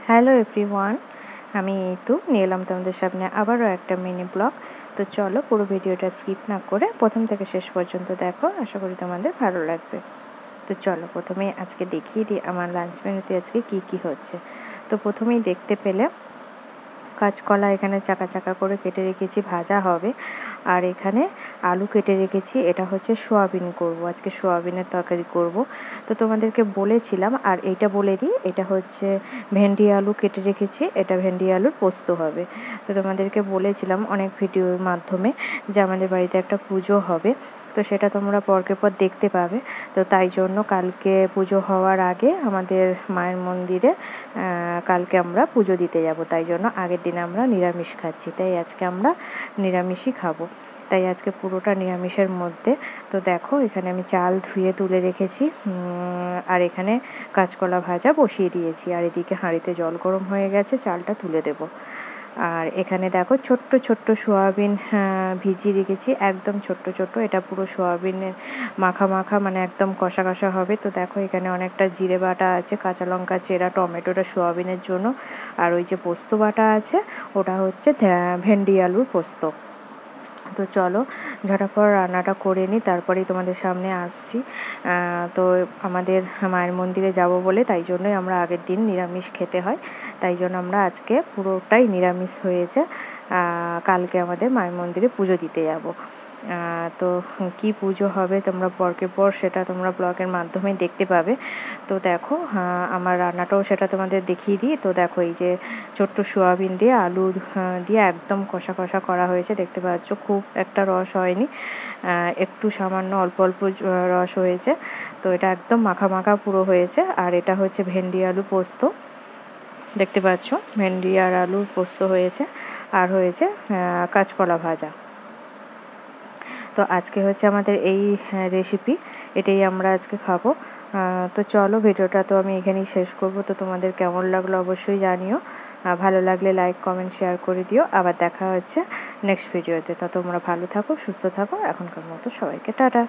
Hello everyone, আমি তো নিয়ে এলাম তোমাদের সামনে আবারও একটা মিনি ব্লগ। তো চলো পুরো ভিডিওটা স্কিপ না করে প্রথম থেকে শেষ পর্যন্ত দেখো, আশা করি তোমাদের ভালো লাগবে। তো চলো প্রথমেই আজকে দেখিয়ে দিই আমার লাঞ্চ মেনুতে আজকে কি কি হচ্ছে। তো প্রথমেই দেখতে পেলে কাঁচকলা এখানে চাকা চাকা করে কেটে রেখেছি, ভাজা হবে। আর এখানে আলু কেটে রেখেছি, এটা হচ্ছে সোয়াবিন করব, আজকে সোয়াবিনের তরকারি করব। তো তোমাদেরকে বলেছিলাম, আর এইটা বলে দিই, এটা হচ্ছে ভেন্ডি আলু কেটে রেখেছি, এটা ভেন্ডি আলুর পোস্ত হবে। তো তোমাদেরকে বলেছিলাম অনেক ভিডিওর মাধ্যমে যে আমাদের বাড়িতে একটা পুজো হবে, তো সেটা তোমরা পরকে পর দেখতে পাবে। তো তাই জন্য কালকে পুজো হওয়ার আগে আমাদের মায়ের মন্দিরে কালকে আমরা পুজো দিতে যাব, তাই জন্য আগের দিন আমরা নিরামিষ খাচ্ছি, তাই আজকে আমরা নিরামিষই খাবো। তাই আজকে পুরোটা নিরামিষের মধ্যে। তো দেখো এখানে আমি চাল ধুয়ে তুলে রেখেছি, আর এখানে কাঁচকলা ভাজা বসিয়ে দিয়েছি, আর এদিকে হাঁড়িতে জল গরম হয়ে গেছে, চালটা তুলে দেব। আর এখানে দেখো ছোট্ট ছোট্ট সোয়াবিন ভিজিয়ে রেখেছি, একদম ছোট্ট ছোট্ট, এটা পুরো সোয়াবিনের মাখা মাখা, মানে একদম কষা কষা হবে। তো দেখো এখানে অনেকটা জিরে বাটা আছে, কাঁচা লঙ্কা চেরা, টমেটোটা সোয়াবিনের জন্য, আর ওই যে পোস্ত বাটা আছে ওটা হচ্ছে ভেন্ডি আলুর পোস্ত। তো চলো ঝটাফট রান্নাটা করে নিই, তারপরেই তোমাদের সামনে আসছি। তো আমাদের মায়ের মন্দিরে যাব বলে, তাই জন্যই আমরা আগের দিন নিরামিষ খেতে হয়, তাই জন্য আমরা আজকে পুরোটাই নিরামিষ হয়েছে। কালকে আমাদের মায়ের মন্দিরে পুজো দিতে যাব। তো কি পুজো হবে তোমরা পরকে পর সেটা তোমরা ব্লগের মাধ্যমে দেখতে পাবে। তো দেখো আমার রান্নাটাও সেটা তোমাদের দেখিয়ে দিই। তো দেখো এই যে ছোট্ট সোয়াবিন দিয়ে আলু দিয়ে একদম কষা কষা করা হয়েছে, দেখতে পাচ্ছ খুব একটা রস হয়নি, একটু সামান্য অল্প অল্প রস হয়েছে। তো এটা একদম মাখা মাখা পুরো হয়েছে। আর এটা হচ্ছে ভেন্ডি আলু পোস্ত, দেখতে পাচ্ছ ভেন্ডি আর আলুর পোস্ত হয়েছে, আর হয়েছে কাঁচকলা ভাজা। তো আজকে হচ্ছে আমাদের এই রেসিপি, এটাই আমরা আজকে খাবো। তো চলো ভিডিওটা তো আমি এখানেই শেষ করব। তো তোমাদের কেমন লাগলো অবশ্যই জানিও, ভালো লাগলে লাইক কমেন্ট শেয়ার করে দিও। আবার দেখা হচ্ছে নেক্সট ভিডিওতে। তো তোমরা ভালো থাকো, সুস্থ থাকো, এখনকার মতো সবাইকে টাটা।